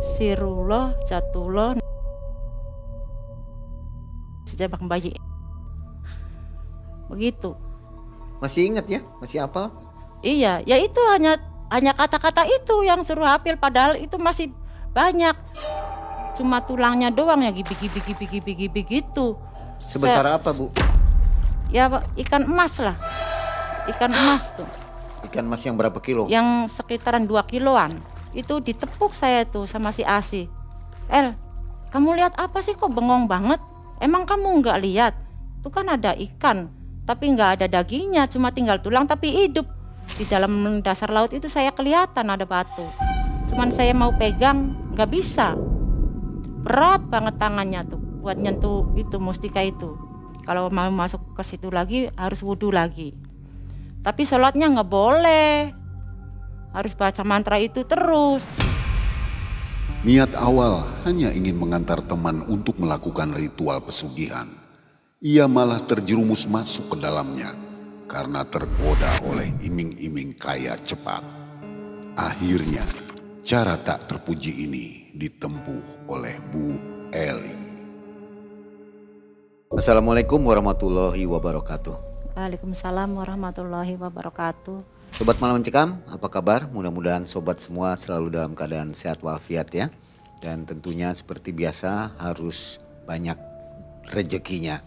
Sirullah, Jatullah, Sejabang bayi. Begitu. Masih ingat ya? Masih hafal? Iya, ya itu hanya kata-kata itu yang suruh hafal, padahal itu masih banyak. Cuma tulangnya doang ya gibi gitu. Sebesar apa, Bu? Ya ikan emas lah. Ikan emas tuh. Ikan emas yang berapa kilo? Yang sekitaran 2 kiloan. Itu ditepuk saya tuh sama si Asi. El, kamu lihat apa sih kok bengong banget? Emang kamu nggak lihat? Tuh kan ada ikan, tapi nggak ada dagingnya, cuma tinggal tulang tapi hidup. Di dalam dasar laut itu saya kelihatan ada batu. Cuman saya mau pegang, nggak bisa. Berat banget tangannya tuh buat nyentuh itu mustika itu. Kalau mau masuk ke situ lagi harus wudhu lagi. Tapi sholatnya nggak boleh, harus baca mantra itu terus. Niat awal hanya ingin mengantar teman untuk melakukan ritual pesugihan. Ia malah terjerumus masuk ke dalamnya karena tergoda oleh iming-iming kaya cepat. Akhirnya, cara tak terpuji ini ditempuh oleh Bu Eli. Assalamualaikum warahmatullahi wabarakatuh. Waalaikumsalam warahmatullahi wabarakatuh. Sobat Malam Mencekam, apa kabar? Mudah-mudahan sobat semua selalu dalam keadaan sehat walafiat ya. Dan tentunya seperti biasa harus banyak rezekinya.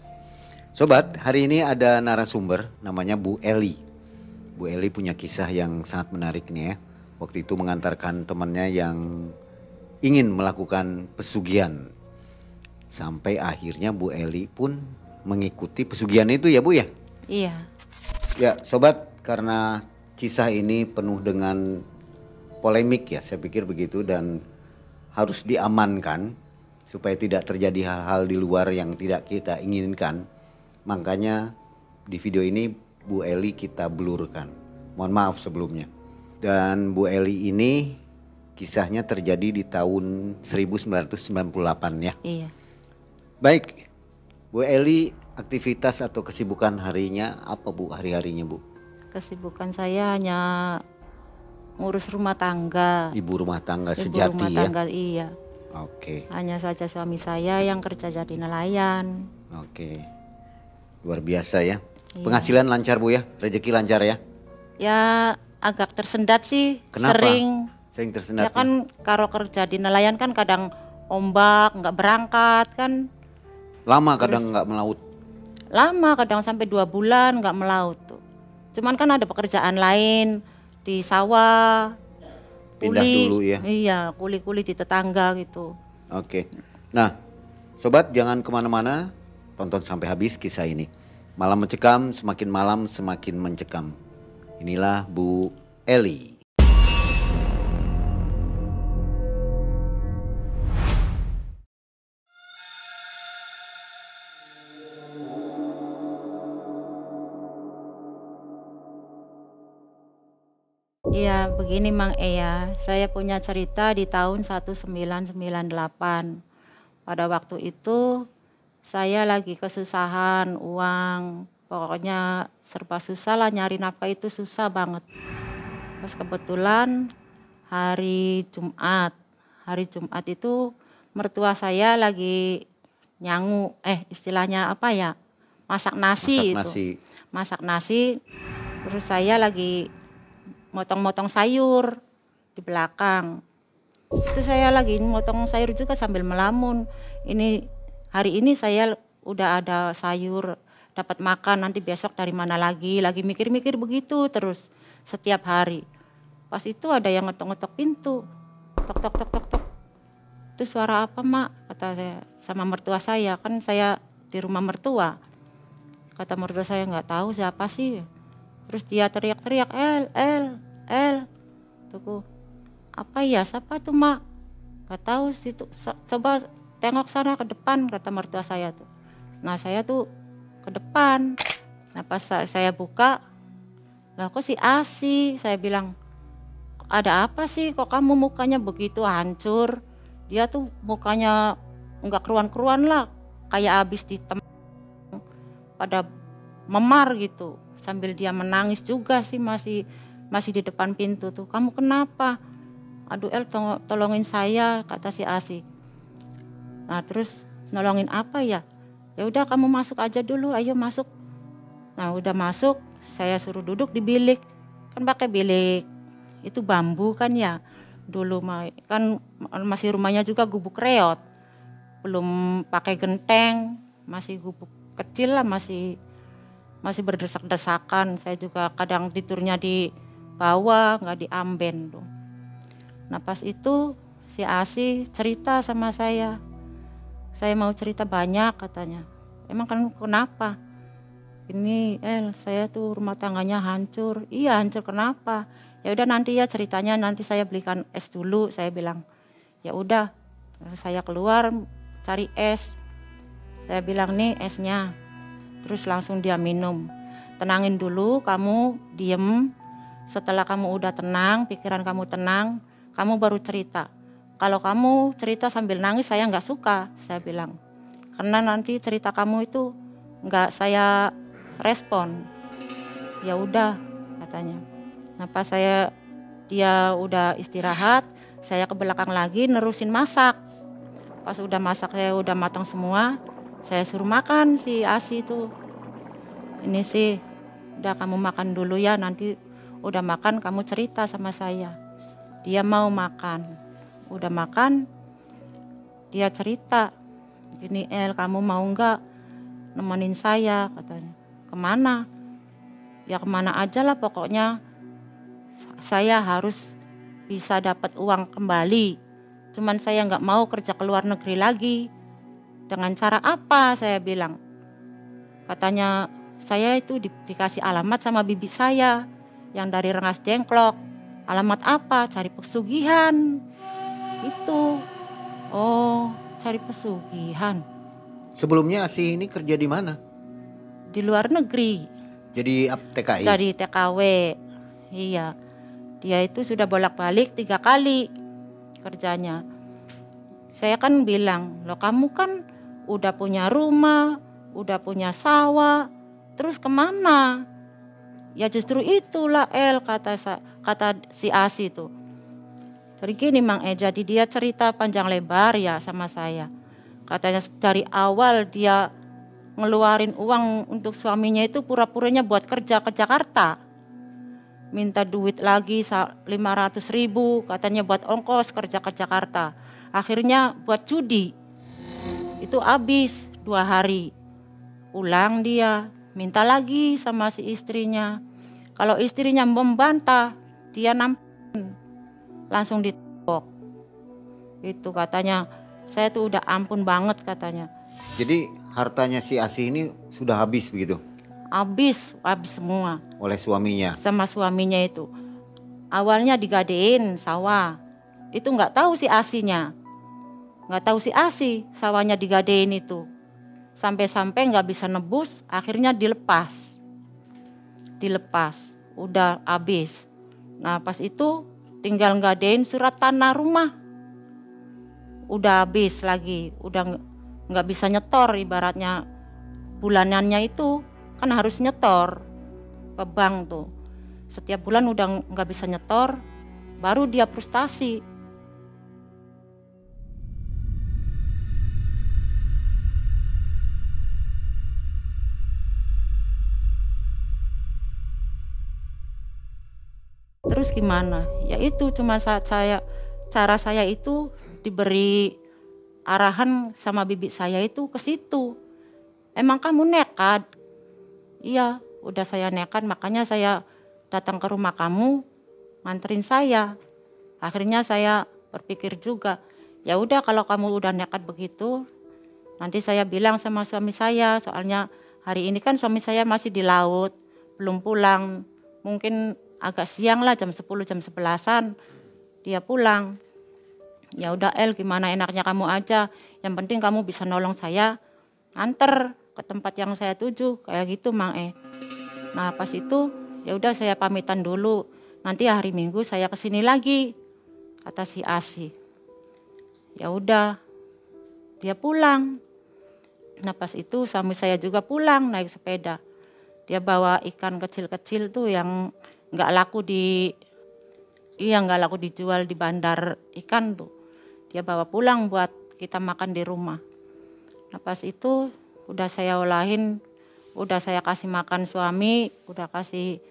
Sobat, hari ini ada narasumber namanya Bu Eli. Bu Eli punya kisah yang sangat menarik nih ya. Waktu itu mengantarkan temannya yang ingin melakukan pesugihan. Sampai akhirnya Bu Eli pun mengikuti pesugihan itu ya Bu ya? Iya. Ya sobat, karena kisah ini penuh dengan polemik ya, saya pikir begitu, dan harus diamankan supaya tidak terjadi hal-hal di luar yang tidak kita inginkan. Makanya di video ini Bu Eli kita blurkan. Mohon maaf sebelumnya. Dan Bu Eli ini kisahnya terjadi di tahun 1998 ya. Iya. Baik, Bu Eli, aktivitas atau kesibukan harinya apa Bu, hari-harinya Bu? Kesibukan saya hanya ngurus rumah tangga. Ibu rumah tangga Ibu sejati rumah ya? tangga, iya. Oke. Hanya saja suami saya yang kerja jadi nelayan. Oke. Luar biasa ya. Iya. Penghasilan lancar Bu ya? Rezeki lancar ya? Ya agak tersendat sih. Kenapa? Sering tersendat ya kan kalau kerja di nelayan kan kadang ombak nggak berangkat kan. Lama kadang nggak melaut. Lama kadang sampai 2 bulan nggak melaut tuh. Cuman kan ada pekerjaan lain di sawah. Pindah dulu ya? Iya, kuli-kuli di tetangga gitu. Oke. Nah, sobat jangan kemana-mana, tonton sampai habis kisah ini. Malam Mencekam, semakin malam semakin mencekam. Inilah Bu Eli. Iya, begini Mang Ea, saya punya cerita di tahun 1998. Pada waktu itu saya lagi kesusahan uang, pokoknya serba susah lah, nyari nafkah itu susah banget. Pas kebetulan hari Jumat itu mertua saya lagi nyangu, istilahnya apa ya, masak nasi. Masak nasi, terus saya lagi motong-motong sayur di belakang. Itu saya lagi motong sayur juga sambil melamun. Hari ini saya udah ada sayur, dapat makan, nanti besok dari mana lagi mikir-mikir begitu terus setiap hari. Pas itu ada yang ngetok-ngetok pintu. Tok tok tok tok tok. Itu suara apa, Mak? Kata saya sama mertua saya, kan saya di rumah mertua. Kata mertua saya, nggak tahu siapa sih. Terus dia teriak-teriak, El. Tuh, apa ya, siapa tuh Mak? Gak tahu situ, coba tengok sana ke depan, kata mertua saya tuh. Nah saya tuh ke depan. Nah pas saya buka, lah kok si Asi, saya bilang, ada apa sih kok kamu mukanya begitu hancur? Dia tuh mukanya nggak keruan-keruan lah, kayak habis ditembak, pada memar gitu. Sambil dia menangis juga sih, masih di depan pintu tuh. Kamu kenapa? aduh El tolongin saya, kata si Asi. Nah terus nolongin apa ya? Ya udah kamu masuk aja dulu, ayo masuk. Nah udah masuk, saya suruh duduk di bilik. Kan pakai bilik itu bambu kan ya. Dulu kan masih rumahnya juga gubuk reot. Belum pakai genteng, masih gubuk kecil lah, masih berdesak-desakan. Saya juga kadang tidurnya di bawah, nggak di amben tuh. Nah pas itu si Asi cerita sama saya mau cerita banyak katanya. Emang kan kenapa? Ini El, saya tuh rumah tangganya hancur. Iya hancur, kenapa? Ya udah nanti ya ceritanya, nanti saya belikan es dulu, saya bilang. Ya udah, saya keluar cari es. Saya bilang nih esnya. Terus langsung dia minum. Tenangin dulu, kamu diem. Setelah kamu udah tenang, pikiran kamu tenang, kamu baru cerita. Kalau kamu cerita sambil nangis saya nggak suka, saya bilang. Karena nanti cerita kamu itu nggak saya respon. Ya udah katanya. Nah pas dia udah istirahat, saya ke belakang lagi nerusin masak. Pas udah masak, saya udah matang semua, saya suruh makan si Asi itu. Ini sih, udah kamu makan dulu ya, nanti udah makan kamu cerita sama saya. Dia mau makan, udah makan, dia cerita. Gini El, kamu mau nggak nemenin saya katanya. Kemana? Ya kemana aja lah pokoknya. Saya harus bisa dapat uang kembali. Cuman saya nggak mau kerja ke luar negeri lagi. Dengan cara apa? Saya bilang. Katanya saya itu dikasih alamat sama bibi saya yang dari Rengas Dengklok. Alamat apa? Cari pesugihan. Itu. Oh, cari pesugihan. Sebelumnya Asi ini kerja di mana? Di luar negeri. Jadi TKI? Dari TKW. Iya. Dia itu sudah bolak-balik 3 kali kerjanya. Saya kan bilang, loh kamu kan udah punya rumah, udah punya sawah, terus kemana? Ya justru itulah El, kata si Asi itu. Jadi gini Mang jadi dia cerita panjang lebar ya sama saya. Katanya dari awal dia ngeluarin uang untuk suaminya itu pura-puranya buat kerja ke Jakarta. Minta duit lagi 500.000 katanya buat ongkos kerja ke Jakarta. Akhirnya buat judi. Itu habis 2 hari. Pulang dia, minta lagi sama si istrinya. Kalau istrinya membantah, dia langsung ditembak. Itu katanya, saya tuh udah ampun banget katanya. Jadi hartanya si Asi ini sudah habis begitu? Habis semua. Oleh suaminya? Sama suaminya itu. Awalnya digadein sawah. Itu nggak tahu si Asinya. Nggak tahu si Asi sawahnya digadein itu. Sampai-sampai nggak bisa nebus, akhirnya dilepas. Udah habis. Nah pas itu tinggal nggadein surat tanah rumah. Udah habis lagi, udah nggak bisa nyetor ibaratnya. Bulanannya itu kan harus nyetor ke bank tuh. Setiap bulan udah nggak bisa nyetor, baru dia frustasi. Terus gimana? Ya itu cuma cara saya itu diberi arahan sama bibi saya itu ke situ. Emang kamu nekat? Iya, udah saya nekat, makanya saya datang ke rumah kamu nganterin saya. Akhirnya saya berpikir juga, ya udah kalau kamu udah nekat begitu, nanti saya bilang sama suami saya, soalnya hari ini kan suami saya masih di laut, belum pulang. Mungkin agak siang lah, jam 10, jam 11-an dia pulang. Ya udah El, gimana enaknya kamu aja, yang penting kamu bisa nolong saya anter ke tempat yang saya tuju, kayak gitu Mang Nah pas itu ya udah saya pamitan dulu, nanti hari Minggu saya kesini lagi, kata si Asi. Ya udah dia pulang. Nah pas itu suami saya juga pulang naik sepeda. Dia bawa ikan kecil-kecil tuh yang nggak laku di Iya, nggak laku dijual di bandar ikan tuh. Dia bawa pulang buat kita makan di rumah. Nah pas itu udah saya olahin, udah saya kasih makan suami, udah kasih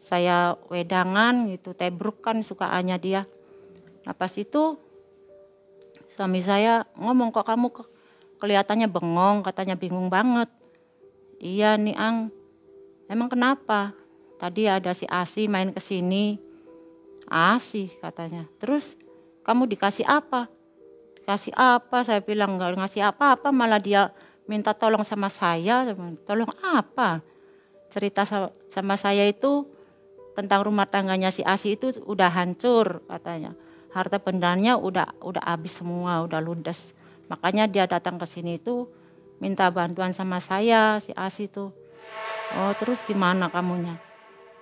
saya wedangan gitu, tebruk kan sukaannya dia. Nah pas itu suami saya ngomong, kok kamu kelihatannya bengong, katanya bingung banget. Iya nih Ang, emang kenapa? Tadi ada si Asi main ke sini. Asi katanya. Terus kamu dikasih apa? Dikasih apa? Saya bilang nggak ngasih apa-apa, malah dia minta tolong sama saya. Tolong apa? Cerita sama saya itu tentang rumah tangganya si Asi itu udah hancur katanya. Harta bendanya udah habis semua, udah ludes. Makanya dia datang ke sini itu minta bantuan sama saya si Asi itu. Oh terus gimana kamunya?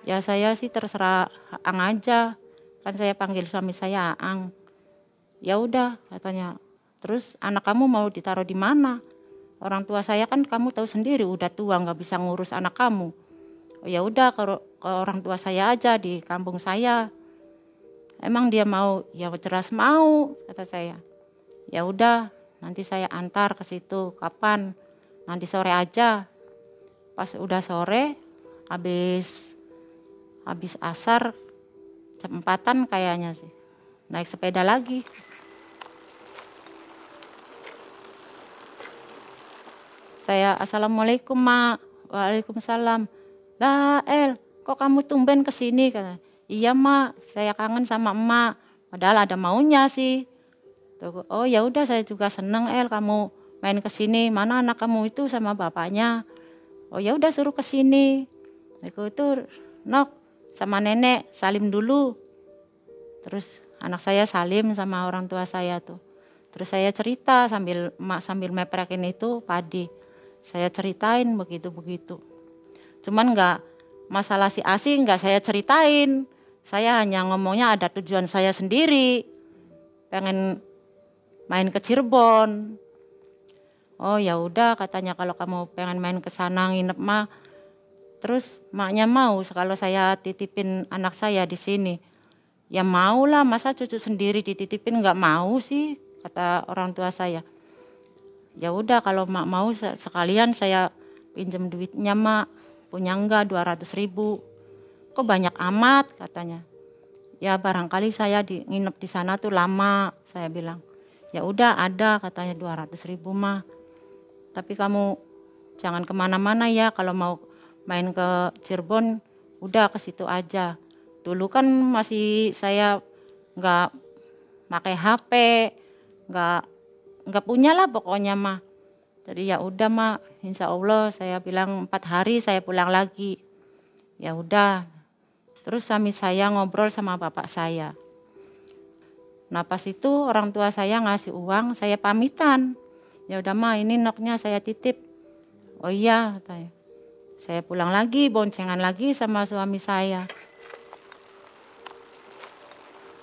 Ya saya sih terserah Ang aja, kan saya panggil suami saya Ang. Ya udah katanya. Terus anak kamu mau ditaruh di mana? Orang tua saya kan kamu tahu sendiri udah tua nggak bisa ngurus anak kamu. Oh ya udah ke orang tua saya aja di kampung saya. Emang dia mau? Ya jelas mau kata saya. Ya udah nanti saya antar ke situ. Kapan? Nanti sore aja. Pas udah sore habis asar jam 4-an kayaknya sih. Naik sepeda lagi. Saya assalamualaikum Mak. Waalaikumsalam. Lah El, kok kamu tumben kesini? Iya Mak, saya kangen sama emak. Padahal ada maunya sih. Oh ya udah saya juga seneng El kamu main kesini. Mana anak kamu itu sama bapaknya? Oh ya udah suruh kesini. Aku itu Nok sama nenek salim dulu. Terus anak saya salim sama orang tua saya tuh. Terus saya cerita sambil meprekin itu padi. Saya ceritain begitu-begitu. Cuman masalah si Asi nggak saya ceritain. Saya hanya ngomongnya ada tujuan saya sendiri. Pengen main ke Cirebon. Oh ya udah katanya kalau kamu pengen main ke sana nginep mah. Terus maknya mau kalau saya titipin anak saya di sini. Ya mau lah, masa cucu sendiri dititipin nggak mau sih kata orang tua saya. Ya udah kalau mak mau sekalian saya pinjam duitnya Mak. Punya enggak 200.000. Kok banyak amat katanya. Ya barangkali saya nginep di sana tuh lama, saya bilang. Ya udah ada katanya 200.000 mah. Tapi kamu jangan kemana-mana ya, kalau mau main ke Cirebon udah ke situ aja. Dulu kan masih saya nggak pakai HP, nggak punya lah pokoknya mah. Jadi ya udah Mak, insya Allah saya bilang 4 hari saya pulang lagi. Ya udah, terus suami saya ngobrol sama bapak saya. Nah pas itu orang tua saya ngasih uang, saya pamitan. Ya udah Mak, ini Noknya saya titip. Oh iya katanya. Saya pulang lagi, boncengan lagi sama suami saya.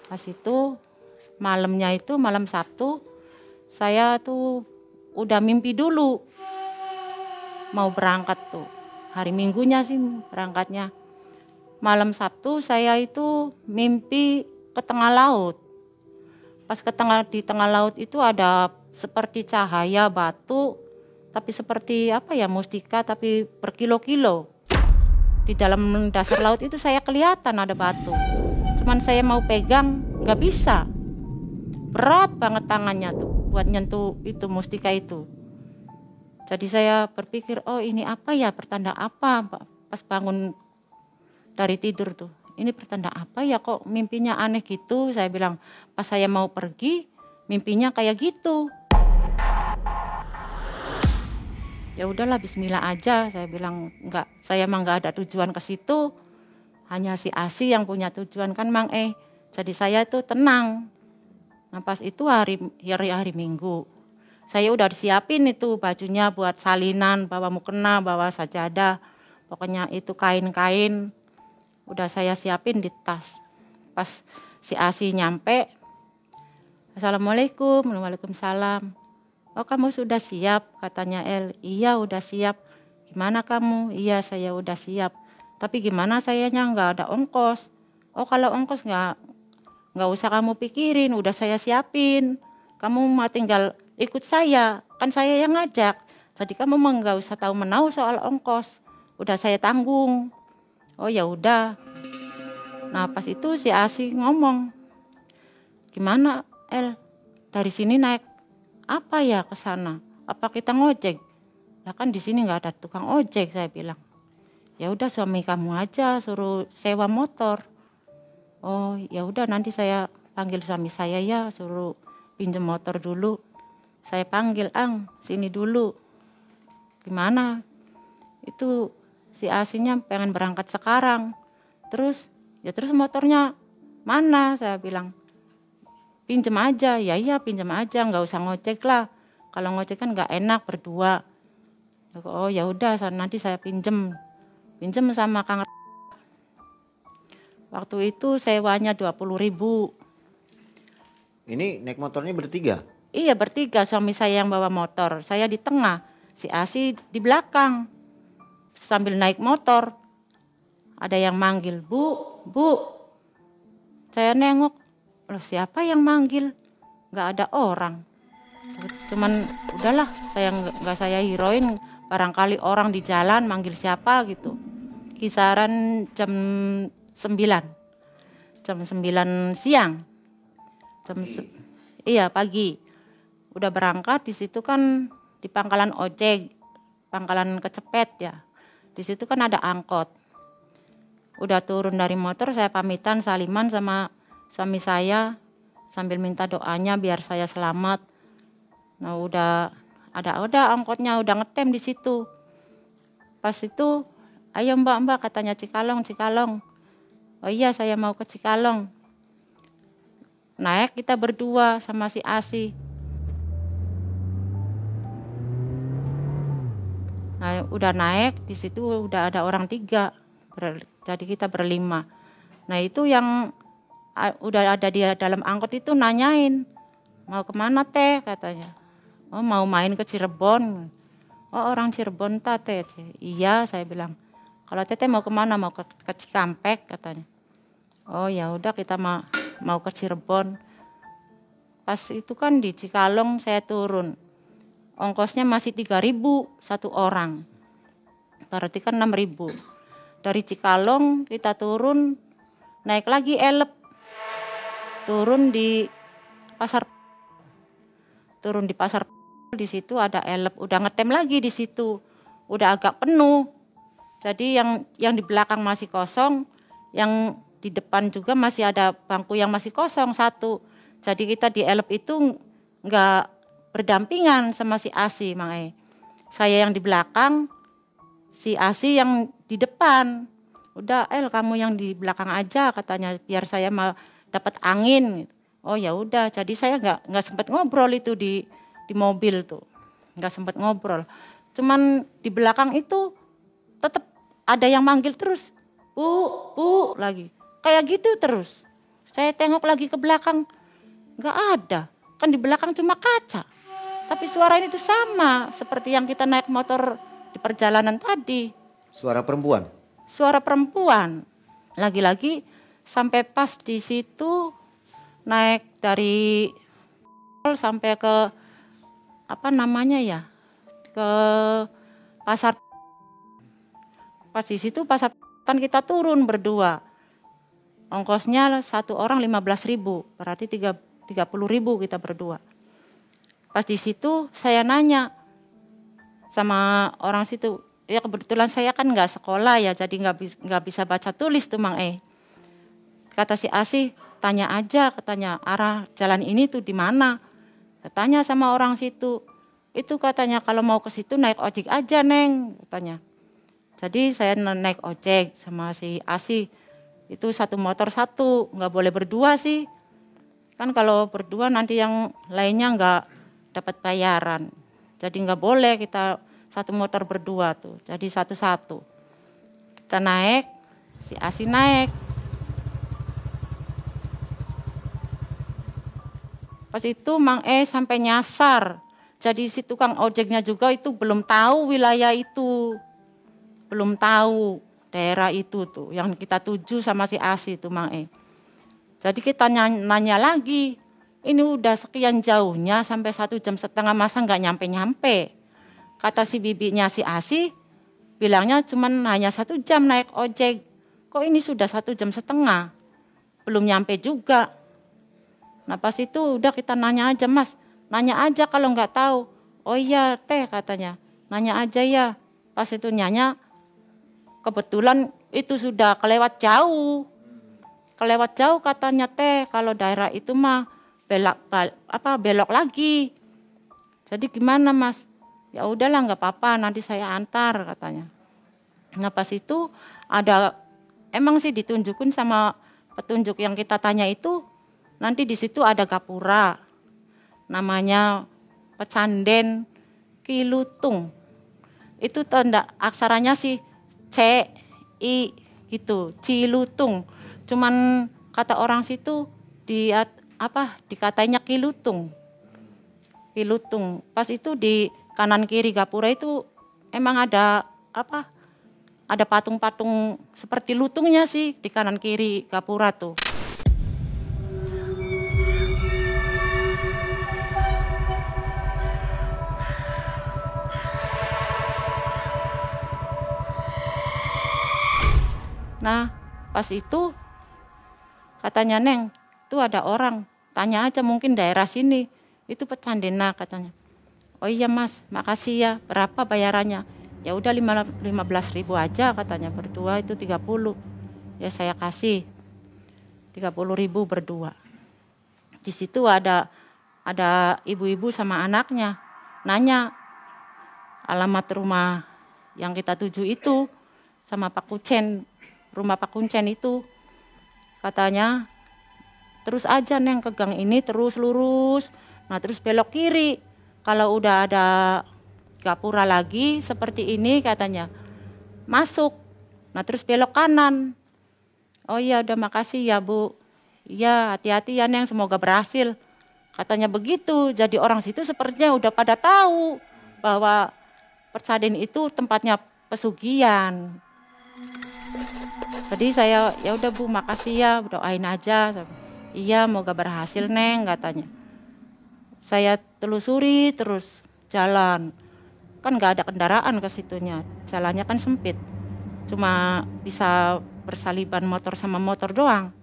Pas itu malamnya itu malam Sabtu, saya tuh udah mimpi dulu mau berangkat tuh. Hari Minggunya sih berangkatnya. Malam Sabtu saya itu mimpi ke tengah laut. Pas di tengah laut itu ada seperti cahaya batu, tapi seperti apa ya, mustika tapi berkilo-kilo. Di dalam dasar laut itu saya kelihatan ada batu. Cuman saya mau pegang nggak bisa. Berat banget tangannya tuh buat nyentuh itu mustika itu. Jadi saya berpikir, oh ini apa ya, pertanda apa? Pas bangun dari tidur tuh, ini pertanda apa ya, kok mimpinya aneh gitu. Saya bilang, pas saya mau pergi mimpinya kayak gitu. Ya udahlah bismillah aja, saya bilang saya emang nggak ada tujuan ke situ. Hanya si Asi yang punya tujuan kan Mang. Jadi saya tuh tenang. Nah pas itu hari Minggu, saya udah disiapin itu bajunya buat salinan, bawa mukena, bawa sajadah, pokoknya itu kain-kain udah saya siapin di tas. Pas si Asi nyampe, Assalamualaikum, Waalaikumsalam. Oh kamu sudah siap katanya El. Iya udah siap. Gimana kamu? Iya saya udah siap. Tapi gimana sayanya nggak ada ongkos. Oh kalau ongkos nggak usah kamu pikirin, udah saya siapin. Kamu mah tinggal ikut saya, kan saya yang ngajak. Jadi kamu mah nggak usah tahu menau soal ongkos, udah saya tanggung. Oh ya udah. Nah pas itu si Asi ngomong, gimana El, dari sini naik apa ya ke sana? Apa kita ngojek? Lah kan di sini nggak ada tukang ojek, saya bilang. Ya udah suami kamu aja suruh sewa motor. Oh ya udah nanti saya panggil suami saya ya, suruh pinjam motor dulu. Saya panggil, Ang sini dulu. Gimana? Itu si Asinya pengen berangkat sekarang. Terus motornya mana? Saya bilang pinjam aja. Ya iya pinjam aja, nggak usah ngojek lah. Kalau ngojek kan nggak enak berdua. Oh ya udah nanti saya pinjam sama Kang. Waktu itu sewanya 20.000. Ini naik motornya bertiga? Iya bertiga, suami saya yang bawa motor, saya di tengah, si Asi di belakang. Sambil naik motor, ada yang manggil, Bu. Saya nengok, loh siapa yang manggil? Nggak ada orang. Cuman udahlah, nggak saya hirauin, barangkali orang di jalan manggil siapa gitu. Kisaran jam 9 siang. Iya pagi. Udah berangkat, di situ kan di pangkalan ojek, pangkalan kecepet ya. Di situ kan ada angkot. Udah turun dari motor, saya pamitan saliman sama suami saya sambil minta doanya biar saya selamat. Nah udah angkotnya udah ngetem di situ. Pas itu, ayo mbak katanya Cikalong. Oh iya saya mau ke Cikalong. Naik kita berdua sama si Asi. Nah udah naik, di situ udah ada orang 3, jadi kita berlima. Nah itu yang udah ada di dalam angkot itu nanyain, mau kemana teh katanya. Oh mau main ke Cirebon. Oh orang Cirebon teh. Iya saya bilang. Kalau teteh mau kemana? Mau ke Cikampek katanya. Oh ya udah kita mau ke Cirebon. Pas itu kan di Cikalong saya turun. Ongkosnya masih 3.000 satu orang. Berarti kan 6.000. Dari Cikalong kita turun, naik lagi Elep. Turun di pasar. Di situ ada Elep. Udah ngetem lagi di situ. Udah agak penuh. Jadi yang di belakang masih kosong, yang di depan juga masih ada bangku yang masih kosong 1. Jadi kita di Elep itu nggak berdampingan sama si Asi, Mang E. Saya yang di belakang, si Asi yang di depan. Udah El kamu yang di belakang aja katanya biar saya mau dapat angin. Oh ya udah, jadi saya nggak sempat ngobrol itu di mobil tuh, nggak sempat ngobrol. Cuman di belakang itu tetap ada yang manggil terus, Bu lagi, kayak gitu terus. Saya tengok lagi ke belakang, nggak ada, kan di belakang cuma kaca. Tapi suara ini tuh sama seperti yang kita naik motor di perjalanan tadi. Suara perempuan? Suara perempuan. Lagi-lagi sampai pas di situ naik dari sampai ke apa namanya ya, ke pasar. Pas di situ pasar kan kita turun berdua. Ongkosnya satu orang 15.000, berarti 30.000 kita berdua. Pas di situ saya nanya sama orang situ, ya kebetulan saya kan nggak sekolah ya, jadi nggak bisa baca tulis tuh Mang E. Kata si Asi, tanya aja katanya arah jalan ini tuh di mana. Tanya sama orang situ, itu katanya kalau mau ke situ naik ojek aja Neng katanya. Jadi saya naik ojek sama si Asi, itu 1 motor 1, nggak boleh berdua sih. Kan kalau berdua nanti yang lainnya nggak dapat bayaran. Jadi nggak boleh kita 1 motor berdua tuh, jadi 1-1. Kita naik, si Asi naik. Pas itu Mang E sampai nyasar. Jadi si tukang ojeknya juga itu belum tahu wilayah itu. Belum tahu daerah itu tuh yang kita tuju sama si Asi itu Mang E. Jadi kita nanya lagi, ini udah sekian jauhnya sampai 1,5 jam masa nggak nyampe-nyampe. Kata si bibinya si Asi, bilangnya cuman hanya 1 jam naik ojek. Kok ini sudah 1,5 jam, belum nyampe juga. Nah pas itu udah kita nanya aja, Mas, nanya aja kalau nggak tahu. Oh iya teh katanya, nanya aja ya. Pas itu nanya, kebetulan itu sudah kelewat jauh. Kelewat jauh katanya teh, kalau daerah itu mah belok lagi. Jadi gimana Mas? Ya udahlah nggak apa-apa, nanti saya antar katanya. Nah pas itu emang sih ditunjukin sama petunjuk yang kita tanya itu, nanti di situ ada gapura, namanya Pecanden Kilutung. Itu tanda aksaranya sih C, I gitu, Cilutung. Cuman kata orang situ dikatanya Kilutung. Kilutung. Pas itu di kanan kiri gapura itu emang ada ada patung-patung seperti lutungnya sih di kanan kiri gapura tuh. Nah pas itu katanya, Neng, tuh ada orang, tanya aja mungkin daerah sini, itu Pecandena katanya. Oh iya Mas, makasih ya, berapa bayarannya? Ya udah 15.000 aja katanya, berdua itu 30. Ya saya kasih 30.000 berdua. Di situ ada ibu-ibu sama anaknya, nanya alamat rumah yang kita tuju itu sama Pak Kuncen, rumah Pak Kuncen itu. Katanya terus aja Neng ke gang ini terus lurus, nah terus belok kiri. Kalau udah ada gapura lagi seperti ini katanya, masuk. Nah terus belok kanan. Oh iya udah makasih ya Bu. Iya hati-hati ya Neng, semoga berhasil. Katanya begitu. Jadi orang situ sepertinya udah pada tahu bahwa Percaden itu tempatnya pesugihan. Jadi saya ya udah Bu makasih ya, doain aja. Iya moga berhasil Neng katanya. Saya telusuri terus jalan, kan nggak ada kendaraan ke situnya, jalannya kan sempit, cuma bisa bersaliban motor sama motor doang.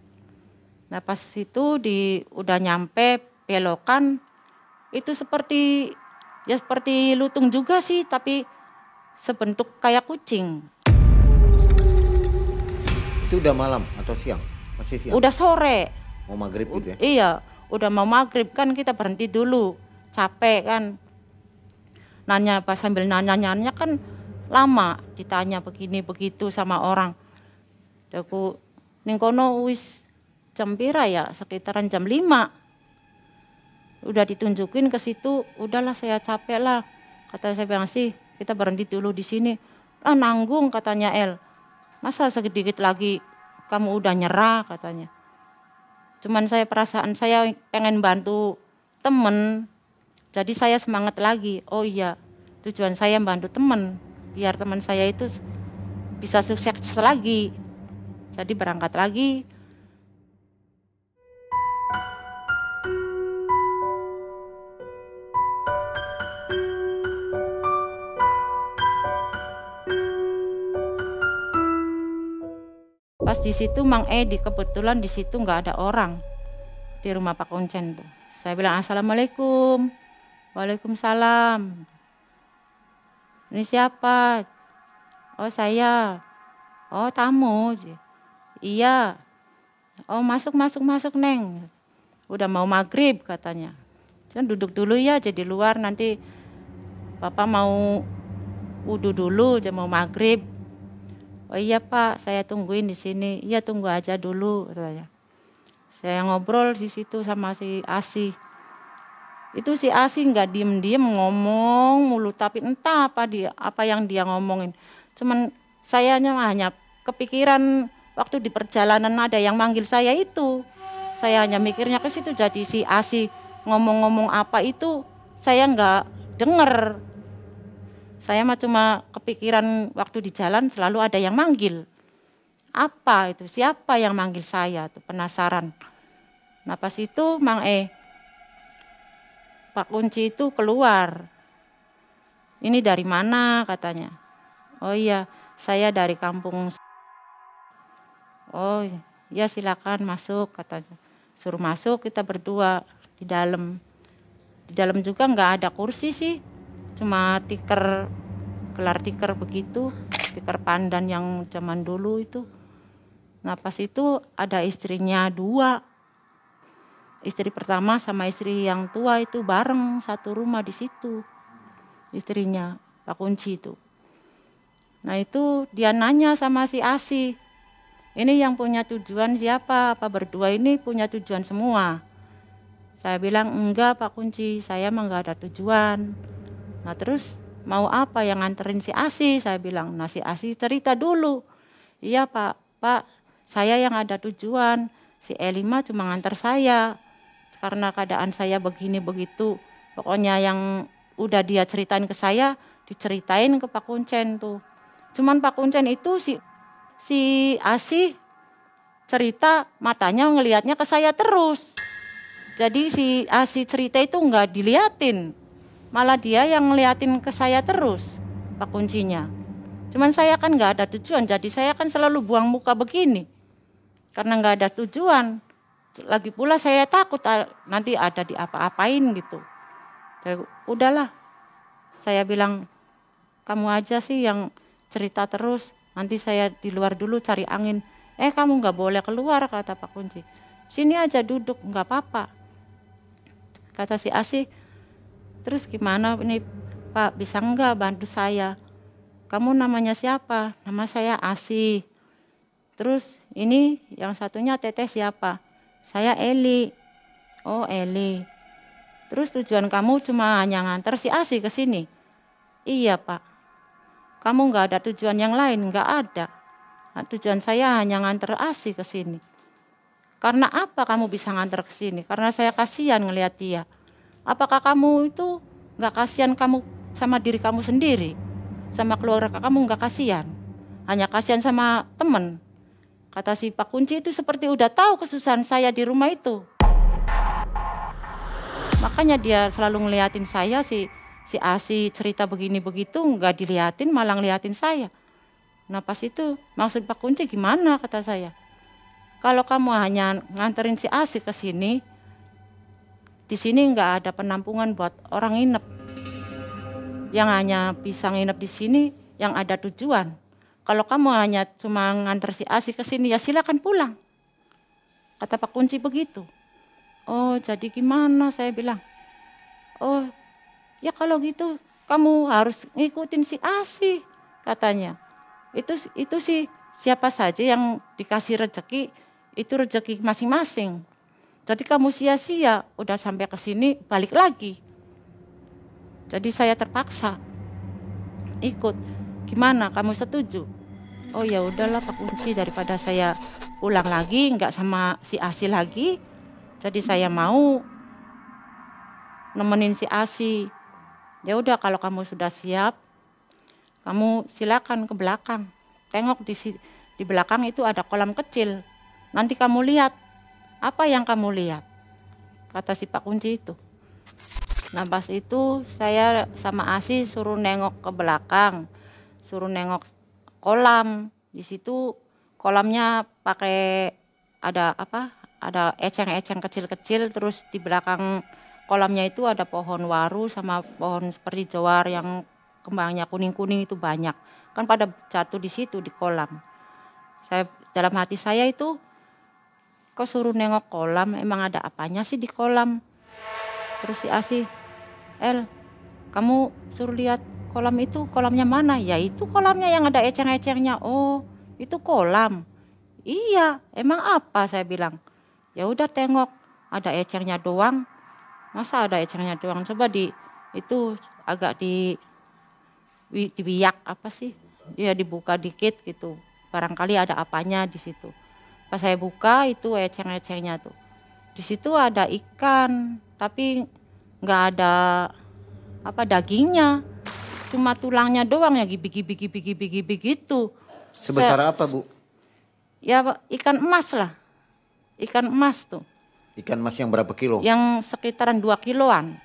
Nah pas itu udah nyampe belokan, itu seperti lutung juga sih, tapi sebentuk kayak kucing. Itu udah malam atau siang? Masih siang? Udah sore. Mau maghrib gitu ya? Iya, udah mau maghrib kan kita berhenti dulu, capek kan. Nanya sambil nanya kan lama, ditanya begini begitu sama orang. Aku ning kono wis jam pira ya, sekitaran jam 5. Udah ditunjukin ke situ, udahlah saya capek lah. Kata saya bilang sih, kita berhenti dulu di sini. Ah nanggung katanya El. Masa sedikit lagi kamu udah nyerah katanya. Cuman perasaan saya pengen bantu temen, jadi saya semangat lagi. Oh iya, tujuan saya bantu temen, biar teman saya itu bisa sukses lagi. Jadi berangkat lagi. Pas di situ Mang Edi, kebetulan di situ nggak ada orang di rumah Pak Kuncen tuh. Saya bilang assalamualaikum, waalaikumsalam. Ini siapa? Oh saya. Oh tamu. Iya. Oh masuk Neng. Udah mau maghrib katanya. Jangan duduk dulu ya, jadi luar nanti Bapak mau wudhu dulu, jadi mau maghrib. Oh iya Pak, saya tungguin di sini. Iya tunggu aja dulu katanya. Saya ngobrol di situ sama si Asi. Itu si Asi nggak diem-diem ngomong mulu, tapi entah apa yang dia ngomongin. Cuman sayanya hanya kepikiran waktu di perjalanan ada yang manggil saya itu. Saya hanya mikirnya ke situ, jadi si Asi ngomong-ngomong apa itu saya nggak denger. Saya mah cuma kepikiran waktu di jalan selalu ada yang manggil. Apa itu? Siapa yang manggil saya? Tuh penasaran. Nah pas itu Pak Kunci itu keluar. Ini dari mana katanya. Oh iya, saya dari kampung. Oh ya silakan masuk katanya. Suruh masuk, kita berdua di dalam. Di dalam juga nggak ada kursi sih. Cuma gelar tikar begitu, tikar pandan yang zaman dulu itu. Nah pas itu ada istrinya 2. Istri pertama sama istri yang tua itu bareng satu rumah di situ. Istrinya Pak Kunci itu. Nah itu dia nanya sama si Asi. Ini yang punya tujuan siapa? Apa berdua ini punya tujuan semua? Saya bilang enggak Pak Kunci, saya mah enggak ada tujuan. Nah terus mau apa yang nganterin si Asi? Saya bilang. Nah si Asi cerita dulu. Iya Pak, saya yang ada tujuan. Si Elima cuma nganter saya. Karena keadaan saya begini begitu. Pokoknya yang udah dia ceritain ke saya, diceritain ke Pak Kuncen tuh. Cuman Pak Kuncen itu si Asi cerita matanya ngelihatnya ke saya terus. Jadi si Asi cerita itu enggak diliatin. Malah dia yang ngeliatin ke saya terus, Pak Kuncinya. Cuman saya kan enggak ada tujuan, jadi saya kan selalu buang muka begini. Karena enggak ada tujuan. Lagi pula saya takut nanti ada diapa-apain gitu. Udahlah, saya bilang kamu aja sih yang cerita terus, nanti saya di luar dulu cari angin. Kamu nggak boleh keluar kata Pak Kunci, sini aja duduk nggak apa-apa. Kata si Asi, terus gimana ini Pak, bisa nggak bantu saya? Kamu namanya siapa? Nama saya Asi. Terus ini yang satunya Teteh siapa? Saya Eli. Oh Eli. Terus tujuan kamu cuma hanya nganter si Asi ke sini? Iya Pak. Kamu nggak ada tujuan yang lain? Nggak ada. Nah, tujuan saya hanya nganter Asi ke sini. Karena apa kamu bisa nganter ke sini? Karena saya kasihan ngelihat dia. Apakah kamu itu nggak kasihan kamu sama diri kamu sendiri? Sama keluarga kamu nggak kasihan? Hanya kasihan sama teman. Kata si Pak Kunci itu seperti udah tahu kesusahan saya di rumah itu. Makanya dia selalu ngeliatin saya, si Asi cerita begini begitu nggak diliatin, malah ngeliatin saya. Nah pas itu maksud Pak Kunci gimana kata saya. Kalau kamu hanya nganterin si Asi ke sini, di sini nggak ada penampungan buat orang nginep. Yang hanya bisa nginep di sini yang ada tujuan. Kalau kamu hanya cuma nganter si Asi ke sini ya silakan pulang. Kata Pak Kunci begitu. Oh jadi gimana saya bilang. Oh ya kalau gitu kamu harus ngikutin si Asi katanya. Itu sih siapa saja yang dikasih rezeki itu rezeki masing-masing. Jadi kamu sia-sia udah sampai ke sini balik lagi. Jadi saya terpaksa ikut. Gimana kamu setuju? Oh ya udahlah Pak Kunci, daripada saya pulang lagi nggak sama si Asi lagi. Jadi saya mau nemenin si Asi. Ya udah kalau kamu sudah siap, kamu silakan ke belakang. Tengok di belakang itu ada kolam kecil. Nanti kamu lihat apa yang kamu lihat. Kata si Pak Kunci itu. Nah pas itu saya sama Asi suruh nengok ke belakang, suruh nengok kolam. Di situ kolamnya pakai ada eceng-eceng kecil-kecil, terus di belakang kolamnya itu ada pohon waru sama pohon seperti jawar yang kembangnya kuning-kuning itu banyak. Kan pada jatuh di situ di kolam. Dalam hati saya itu, kok suruh nengok kolam, emang ada apanya sih di kolam? Terus si Asi, kamu suruh lihat kolam itu, kolamnya mana? Ya itu kolamnya yang ada eceng-ecengnya. Oh itu kolam. Iya, emang apa saya bilang. Ya udah tengok, ada ecengnya doang. Masa ada ecengnya doang? Coba itu agak dibiak apa sih? Ya dibuka dikit gitu. Barangkali ada apanya di situ. Pas saya buka itu eceng-ecengnya tuh. Di situ ada ikan, tapi nggak ada dagingnya. Cuma tulangnya doang ya gibi-gibi gitu. Sebesar apa Bu? Ya ikan emas lah. Ikan emas tuh. Ikan mas yang berapa kilo? Yang sekitaran 2 kiloan.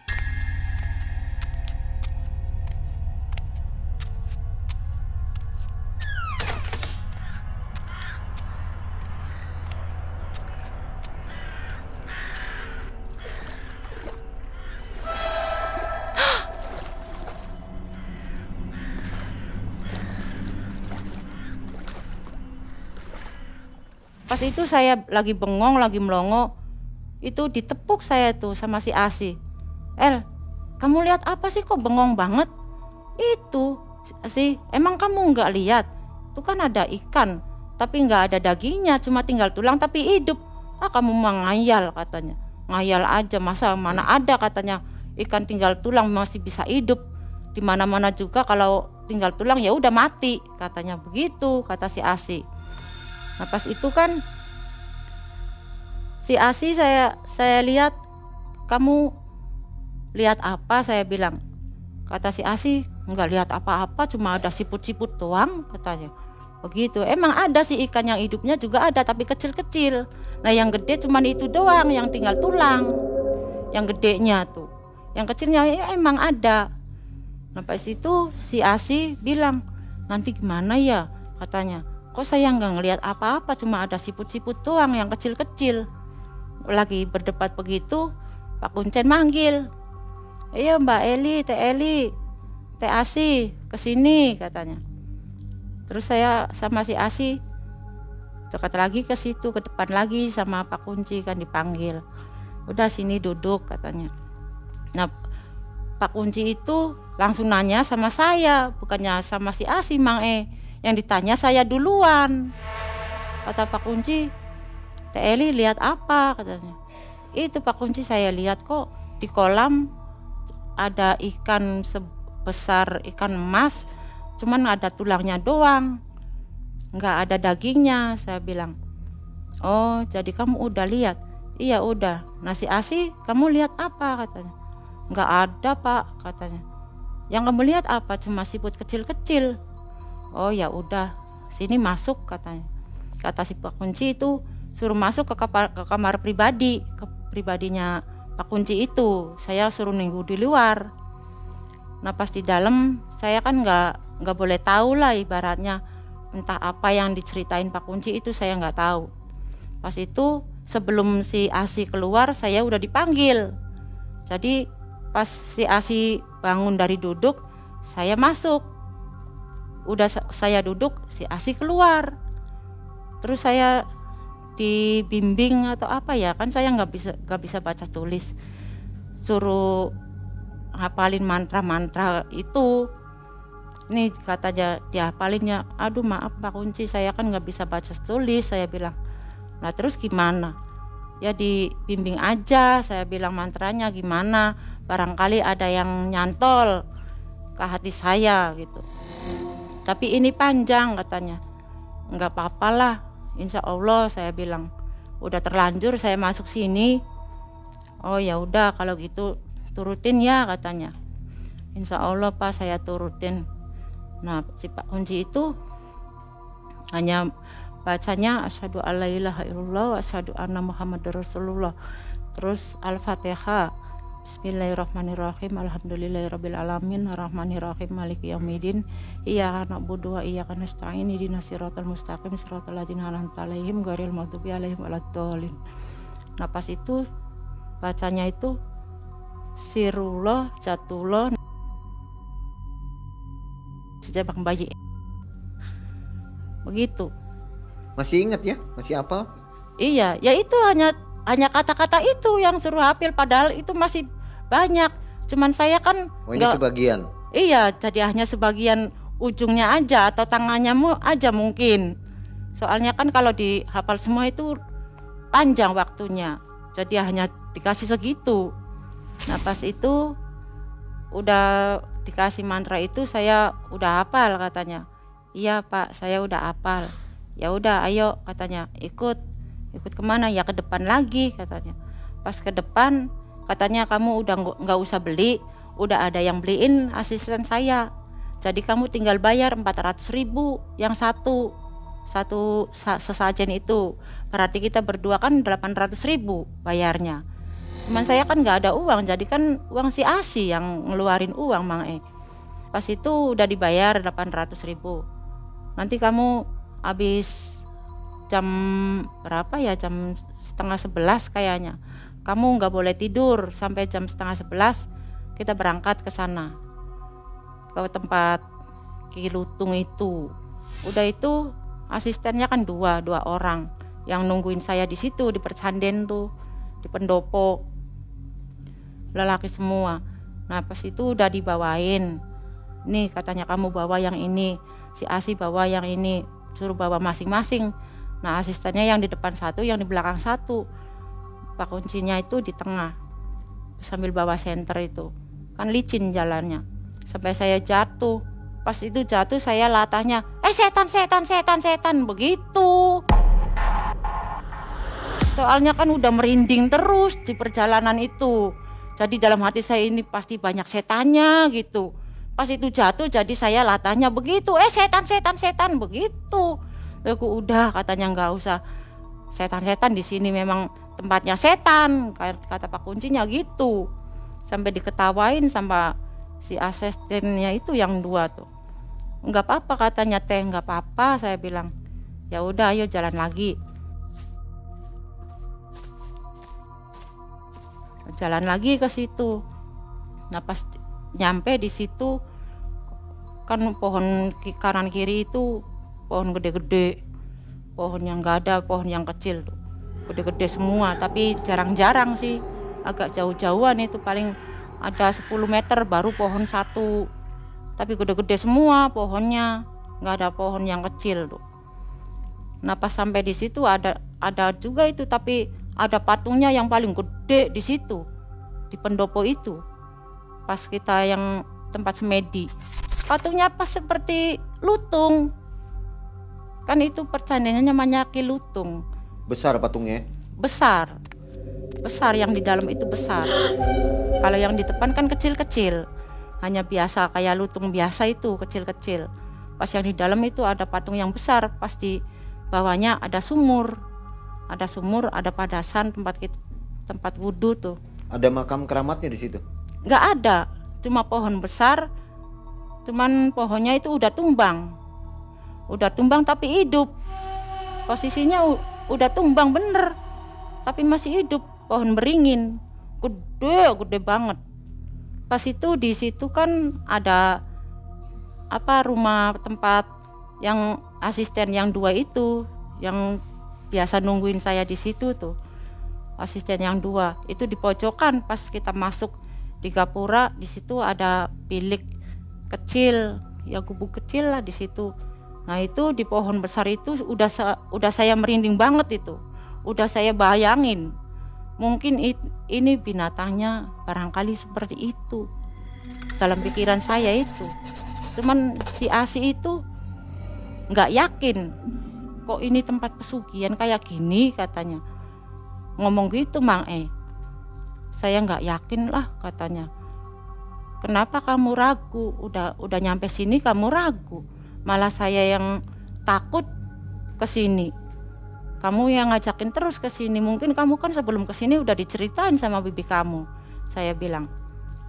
Pas itu saya lagi bengong, lagi melongo, itu ditepuk saya tuh sama si Asi. El, kamu lihat apa sih kok bengong banget? Itu sih, emang kamu nggak lihat? Itu kan ada ikan, tapi nggak ada dagingnya, cuma tinggal tulang tapi hidup. Ah kamu mengayal katanya. Ngayal aja, masa mana ada katanya ikan tinggal tulang masih bisa hidup. Di mana-mana juga kalau tinggal tulang ya udah mati, katanya begitu, kata si Asi. Nah pas itu kan si Asi saya lihat, kamu lihat apa? Saya bilang. Kata si Asi, nggak lihat apa-apa, cuma ada siput-siput doang, katanya. Begitu. Emang ada sih ikan yang hidupnya juga ada, tapi kecil-kecil. Nah yang gede cuman itu doang, yang tinggal tulang. Yang gedenya tuh. Yang kecilnya ya emang ada. Nah pas itu si Asi bilang, nanti gimana ya? Katanya. Kok saya nggak ngelihat apa-apa, cuma ada siput-siput doang yang kecil-kecil. Lagi berdebat begitu, Pak Kuncen manggil. Iya Mbak Eli, Teh Asi, kesini katanya. Terus saya sama si Asi dekat lagi ke situ, ke depan lagi sama Pak Kunci kan dipanggil. Udah sini duduk katanya. Nah Pak Kunci itu langsung nanya sama saya, bukannya sama si Asi Mang Yang ditanya saya duluan. Kata Pak Kunci, Teh Eli lihat apa katanya. Itu Pak Kunci saya lihat kok di kolam ada ikan sebesar ikan emas, cuman ada tulangnya doang, nggak ada dagingnya. Saya bilang, oh jadi kamu udah lihat? Iya udah. Nasi Asi kamu lihat apa katanya? Nggak ada Pak katanya. Yang kamu lihat apa? Cuma siput kecil-kecil. Oh ya udah, sini masuk katanya. Kata si Pak Kunci itu suruh masuk ke kamar pribadi, ke pribadinya Pak Kunci itu. Saya suruh nunggu di luar. Nah pas di dalam saya kan nggak boleh tahu lah, ibaratnya entah apa yang diceritain Pak Kunci itu saya nggak tahu. Pas itu sebelum si Asi keluar saya udah dipanggil. Jadi pas si Asi bangun dari duduk, saya masuk. Udah saya duduk, si Asi keluar. Terus saya dibimbing atau apa ya, kan saya nggak bisa baca tulis. Suruh hafalin mantra-mantra itu. Ini katanya dihafalinnya. Aduh maaf Pak Kunci, saya kan nggak bisa baca tulis, saya bilang. Nah terus gimana? Ya dibimbing aja, saya bilang mantranya gimana. Barangkali ada yang nyantol ke hati saya gitu. Tapi ini panjang katanya. Enggak apa-apa lah, insya Allah saya bilang. Udah terlanjur saya masuk sini. Oh ya udah kalau gitu turutin ya katanya. Insya Allah Pak saya turutin. Nah si Pak Kunci itu hanya bacanya asyhadu alla ilaha illallah wa asyhadu anna muhammadar rasulullah. Terus Al-Fatihah. Bismillahirrahmanirrahim. Alhamdulillahirabbil alamin arrahmanirrahim maliki yaumiddin. Iyyaka na'budu wa iyyaka nasta'in ihdinas siratal mustaqim siratal ladzina an'amta 'alaihim ghairil maghdubi 'alaihim waladdallin. Nah pas itu bacanya itu sirullah jatullah sejabak bayi. Begitu. Masih ingat ya? Masih hafal? Iya, ya itu hanya kata-kata itu yang suruh hafal, padahal itu masih banyak. Cuman saya kan ini sebagian. Iya, jadi hanya sebagian ujungnya aja atau tangannya aja mungkin. Soalnya kan kalau dihafal semua itu panjang waktunya. Jadi hanya dikasih segitu. Nah, pas itu udah dikasih mantra itu saya udah hafal katanya. Iya, Pak, saya udah hafal. Ya udah, ayo katanya, ikut kemana? Ya ke depan lagi katanya. Pas ke depan katanya kamu udah nggak usah beli, udah ada yang beliin asisten saya. Jadi kamu tinggal bayar 400.000 yang satu sesajen itu. Berarti kita berdua kan 800.000 bayarnya. Cuman saya kan nggak ada uang, jadi kan uang si Asi yang ngeluarin uang Mang E. Pas itu udah dibayar 800.000. Nanti kamu habis jam berapa ya, jam 10:30 kayaknya. Kamu nggak boleh tidur sampai jam 10:30, kita berangkat ke sana, ke tempat Ki Lutung itu. Udah itu asistennya kan dua orang yang nungguin saya di situ, di Persanden tuh, di pendopo, lelaki semua. Nah pas itu udah dibawain, nih katanya kamu bawa yang ini, si Asi bawa yang ini, suruh bawa masing-masing. Nah asistennya yang di depan satu, yang di belakang satu, pak kuncinya itu di tengah, sambil bawa senter itu, kan licin jalannya, sampai saya jatuh. Pas itu jatuh saya latahnya, setan begitu. Soalnya kan udah merinding terus di perjalanan itu. Jadi dalam hati saya ini pasti banyak setannya gitu. Pas itu jatuh jadi saya latahnya begitu, setan begitu. Aku udah katanya nggak usah setan di sini, memang tempatnya setan, kata pak kuncinya gitu. Sampai diketawain sama si asistennya itu yang dua tuh. Nggak apa-apa katanya teh, nggak apa-apa, saya bilang. Ya udah ayo jalan lagi. Jalan lagi ke situ. Nah pas nyampe di situ kan pohon kanan kiri itu pohon gede-gede, pohon yang nggak ada, pohon yang kecil tuh gede-gede semua, tapi jarang-jarang sih, agak jauh-jauhan itu, paling ada 10 meter baru pohon satu, tapi gede-gede semua pohonnya, nggak ada pohon yang kecil tuh. Nah pas sampai di situ ada juga itu, tapi ada patungnya yang paling gede di situ, di pendopo itu. Pas kita yang tempat semedi, patungnya pas seperti lutung. Kan itu percandiannya namanya Ki Lutung. Besar patungnya? Besar yang di dalam itu besar. Kalau yang di depan kan kecil-kecil, hanya biasa kayak lutung biasa itu kecil-kecil. Pas yang di dalam itu ada patung yang besar, pasti bawahnya ada sumur, ada padasan tempat wudhu tuh. Ada makam keramatnya di situ? Nggak ada, cuma pohon besar, cuman pohonnya itu udah tumbang tapi hidup. Posisinya udah tumbang bener, tapi masih hidup, pohon beringin, gede banget. Pas itu di situ kan ada rumah tempat yang asisten yang dua itu, yang biasa nungguin saya di situ tuh, asisten yang dua itu di pojokan. Pas kita masuk di gapura, di situ ada bilik kecil, ya gubuk kecil lah di situ. Nah itu di pohon besar itu udah saya merinding banget itu, udah saya bayangin mungkin ini binatangnya barangkali seperti itu dalam pikiran saya itu. Cuman si Asi itu nggak yakin, kok ini tempat pesugihan kayak gini katanya, ngomong gitu Mang E. Saya nggak yakin lah katanya. Kenapa kamu ragu? Udah nyampe sini kamu ragu, malah saya yang takut ke sini. Kamu yang ngajakin terus ke sini, mungkin kamu kan sebelum ke sini udah diceritain sama bibi kamu. Saya bilang,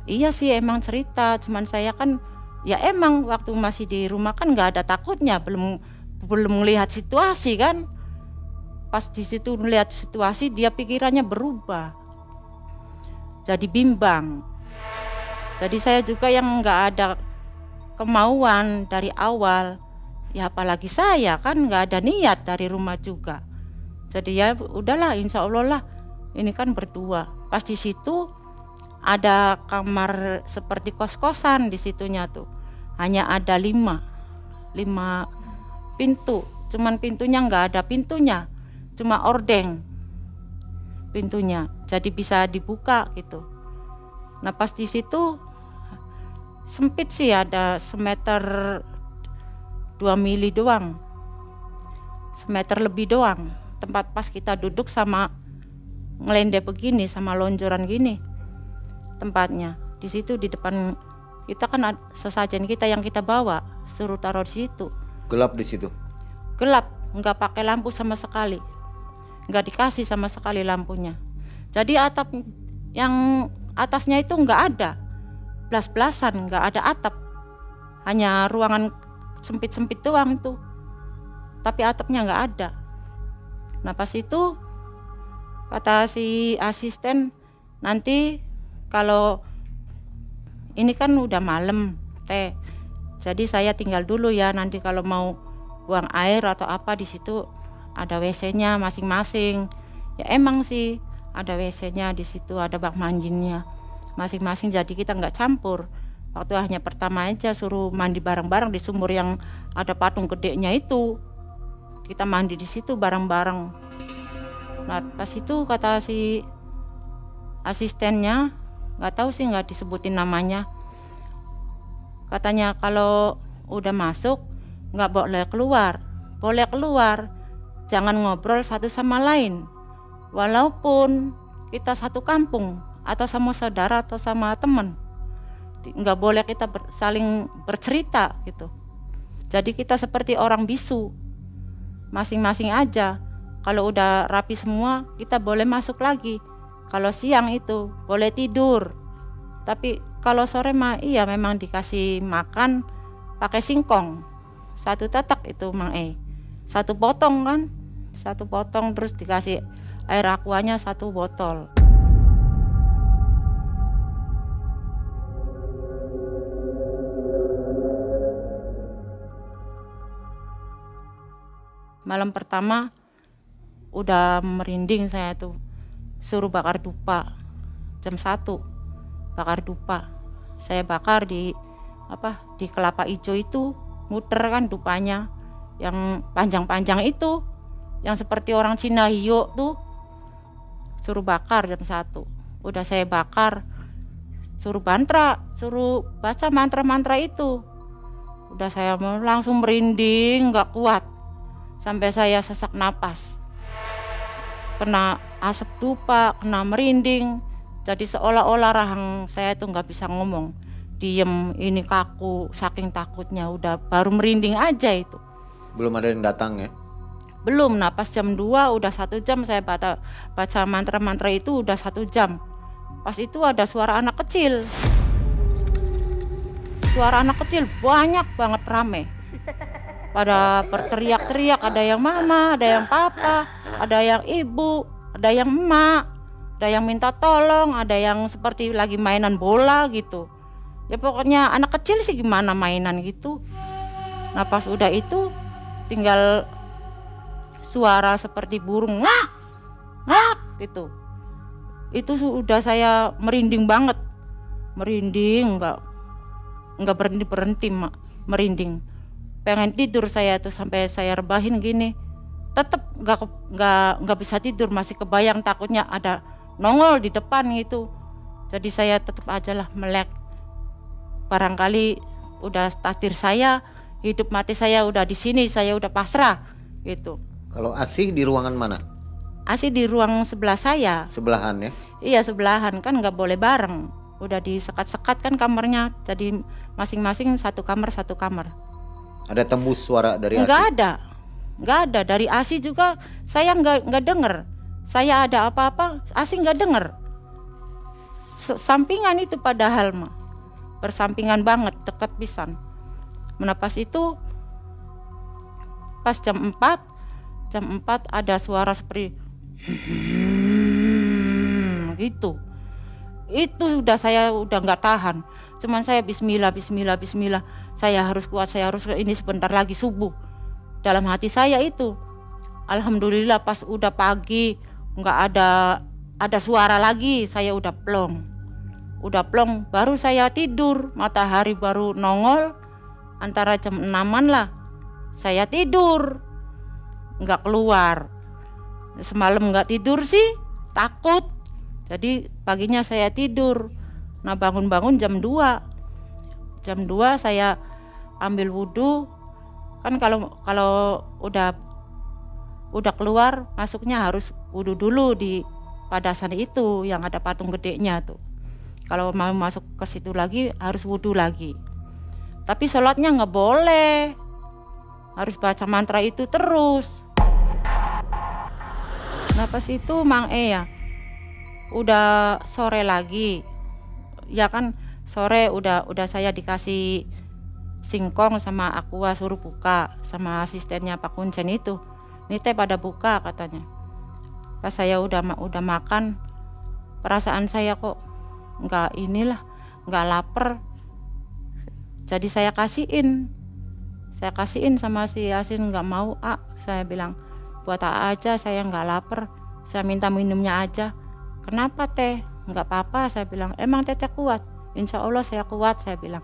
iya sih emang cerita, cuman saya kan ya emang waktu masih di rumah kan nggak ada takutnya, belum melihat situasi kan. Pas di situ melihat situasi dia pikirannya berubah, jadi bimbang. Jadi saya juga yang nggak ada kemauan dari awal, ya apalagi saya kan nggak ada niat dari rumah juga. Jadi ya udahlah, insya Allah lah, ini kan berdua. Pas di situ ada kamar seperti kos-kosan di situnya tuh, hanya ada 5 pintu, cuman pintunya nggak ada pintunya, cuma ordeng pintunya, jadi bisa dibuka gitu. Nah pas di situ sempit sih, ada semeter 2 mili doang, semeter lebih doang. Tempat pas kita duduk sama ngelendek begini, sama lonjoran gini tempatnya. Di situ di depan kita kan sesajen kita yang kita bawa, suruh taruh di situ. Gelap di situ? Gelap, nggak pakai lampu sama sekali, nggak dikasih sama sekali lampunya. Jadi atap yang atasnya itu nggak ada, belas-belasan, nggak ada atap, hanya ruangan sempit-sempit doang itu, tapi atapnya nggak ada. Nah pas itu kata si asisten, nanti kalau ini kan udah malam teh, jadi saya tinggal dulu ya, nanti kalau mau buang air atau apa di situ ada WC-nya masing-masing. Ya emang sih ada WC-nya di situ, ada bak mandinya masing-masing, jadi kita nggak campur. Waktu hanya pertama aja suruh mandi bareng-bareng di sumur yang ada patung gedenya itu, kita mandi di situ bareng-bareng. Nah pas itu kata si asistennya, nggak tahu sih, nggak disebutin namanya, katanya kalau udah masuk nggak boleh keluar, boleh keluar jangan ngobrol satu sama lain, walaupun kita satu kampung atau sama saudara atau sama teman, nggak boleh kita saling bercerita gitu. Jadi kita seperti orang bisu, masing-masing aja. Kalau udah rapi semua kita boleh masuk lagi. Kalau siang itu boleh tidur, tapi kalau sore mah iya memang dikasih makan pakai singkong, satu tetek itu Mang satu potong kan, satu potong, terus dikasih air aquanya satu botol. Malam pertama udah merinding saya tuh, suruh bakar dupa jam 1, bakar dupa. Saya bakar di kelapa hijau itu, muter kan dupanya yang panjang-panjang itu, yang seperti orang Cina hiyo tuh, suruh bakar jam 1. Udah saya bakar, suruh suruh baca mantra-mantra itu. Udah saya langsung merinding, nggak kuat, sampai saya sesak napas, kena asap dupa, kena merinding. Jadi seolah-olah rahang saya itu nggak bisa ngomong, diem, ini kaku saking takutnya. Udah baru merinding aja itu. Belum ada yang datang ya? Belum. Nah pas jam 2 udah 1 jam saya baca mantra-mantra itu, udah 1 jam. Pas itu ada suara anak kecil, banyak banget, rame, pada berteriak-teriak, ada yang mama, ada yang papa, ada yang ibu, ada yang emak, ada yang minta tolong, ada yang seperti lagi mainan bola gitu. Ya pokoknya anak kecil sih gimana mainan gitu. Nah pas udah itu tinggal suara seperti burung ngak gitu. Itu sudah saya merinding banget, merinding, nggak berhenti merinding. Pengen tidur saya tuh, sampai saya rebahin gini, tetap nggak bisa tidur, masih kebayang, takutnya ada nongol di depan gitu. Jadi saya tetap aja lah melek, barangkali udah takdir saya, hidup mati saya udah di sini, saya udah pasrah gitu. Kalau Asih di ruangan mana? Asih di ruang sebelah saya. Sebelahan ya? Iya sebelahan, kan nggak boleh bareng, udah disekat-sekat kan kamarnya, jadi masing-masing satu kamar. Ada tembus suara dari Asih? Nggak ada. Dari Asih juga saya nggak denger. Saya ada apa-apa, Asih nggak denger. Sampingan itu padahal mah, bersampingan banget, dekat pisan. Menapas itu pas jam 4 ada suara seperti gitu. Itu saya udah nggak tahan. Cuman saya bismillah. Saya harus kuat, ini sebentar lagi subuh. Dalam hati saya itu, alhamdulillah pas udah pagi nggak ada suara lagi, saya udah plong, baru saya tidur. Matahari baru nongol antara jam 6-an lah, saya tidur, nggak keluar. Semalam nggak tidur sih, takut. Jadi paginya saya tidur. Nah bangun jam 2 saya ambil wudhu. Kan kalau udah keluar, masuknya harus wudhu dulu di padasan itu yang ada patung gedenya tuh. Kalau mau masuk ke situ lagi harus wudhu lagi. Tapi sholatnya nggak boleh, harus baca mantra itu terus. Nah pas itu Mang ya udah sore lagi, ya kan sore udah saya dikasih singkong sama Aqua, suruh buka sama asistennya Pak Kuncen itu. Ini teh pada buka katanya. Pas saya udah makan, perasaan saya kok nggak lapar. Jadi saya kasihin sama si Yasin, nggak mau saya bilang buat aja, saya nggak lapar, saya minta minumnya aja. Kenapa teh? Nggak apa-apa, saya bilang. Emang teteh kuat? Insya Allah saya kuat, saya bilang.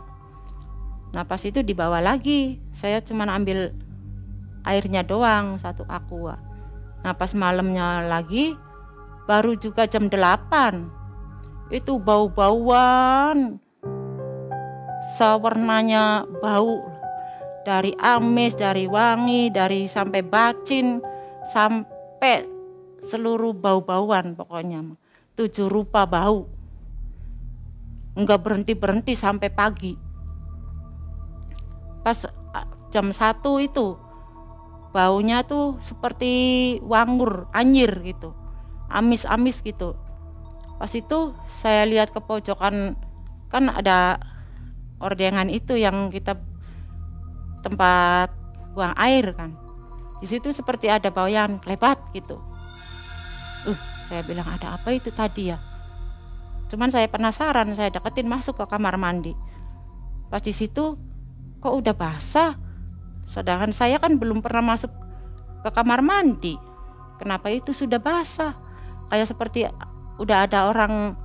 Nah pas itu dibawa lagi, saya cuma ambil airnya doang 1 aqua. Nah pas malamnya lagi, baru juga jam 8, itu bau-bauan, warnanya bau, dari amis, dari wangi, dari sampai bacin, sampai seluruh bau-bauan pokoknya. 7 rupa bau, nggak berhenti-berhenti sampai pagi. Pas jam 1 itu baunya tuh seperti wangur, anyir gitu, amis-amis gitu. Pas itu saya lihat ke pojokan, kan ada ordengan itu yang kita tempat buang air kan. Di situ seperti ada bau yang lebat gitu. Saya bilang ada apa itu tadi ya. Cuman saya penasaran, saya deketin masuk ke kamar mandi. Pas di situ kok udah basah. Sedangkan saya kan belum pernah masuk ke kamar mandi. Kenapa itu sudah basah? Kayak seperti udah ada orang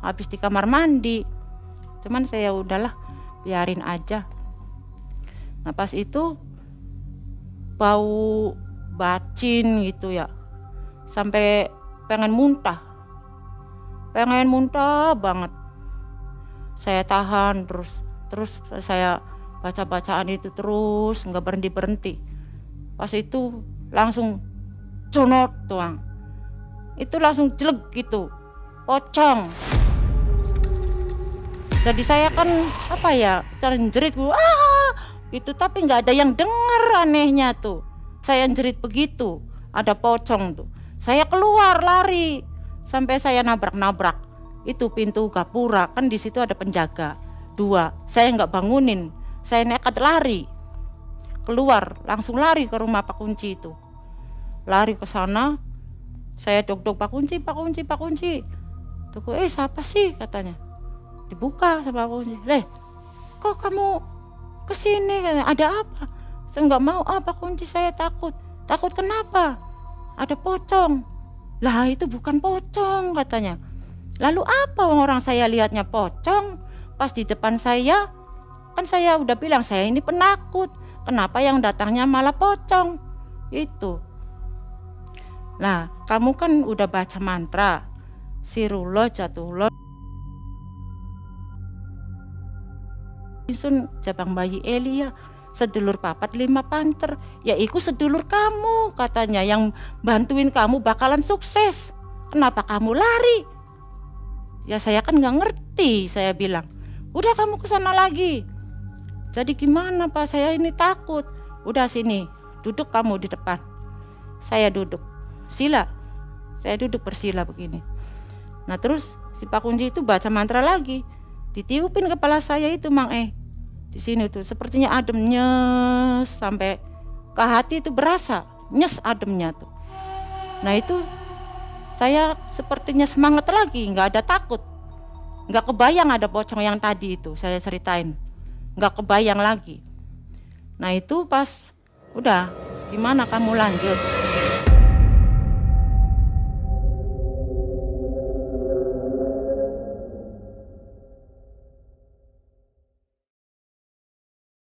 habis di kamar mandi. Cuman saya udahlah, biarin aja. Nah pas itu bau bacin gitu ya, sampai pengen muntah banget. Saya tahan terus saya baca-bacaan itu terus nggak berhenti. Pas itu langsung conot doang, itu langsung jelek gitu, pocong. Jadi saya kan jerit itu, tapi nggak ada yang denger. Anehnya tuh saya jerit begitu, ada pocong tuh, saya keluar lari sampai saya nabrak itu pintu gapura, kan di situ ada penjaga 2, saya nggak bangunin, saya nekat lari keluar, langsung lari ke rumah Pak Kunci itu. Lari ke sana, saya dok Pak Kunci. Tuh, siapa sih katanya. Dibuka sama Pak Kunci. Kok kamu kesini? Ada apa? Saya nggak mau. Pak Kunci, saya takut. Takut kenapa? Ada pocong. Lah itu bukan pocong katanya. Lalu apa orang saya lihatnya pocong? Pas di depan saya, kan saya udah bilang saya ini penakut. Kenapa yang datangnya malah pocong? Itu. Nah, kamu kan udah baca mantra Sirullah Jatullah Sun Jabang Bayi Elia, sedulur papat 5 pancer. Ya iku sedulur kamu katanya, yang bantuin kamu bakalan sukses. Kenapa kamu lari? Ya saya kan nggak ngerti, saya bilang. Udah kamu kesana lagi. Jadi gimana Pak, saya ini takut. Udah sini, duduk kamu di depan. Saya duduk, sila. Saya duduk bersila begini. Nah terus si Pak Kunci itu baca mantra lagi. Ditiupin kepala saya itu Mang di sini tuh sepertinya adem, nyes sampai ke hati itu berasa nyes ademnya tuh. Nah itu saya sepertinya semangat lagi, nggak ada takut, nggak kebayang ada pocong yang tadi itu saya ceritain, nggak kebayang lagi. Nah itu pas udah gimana kamu lanjut,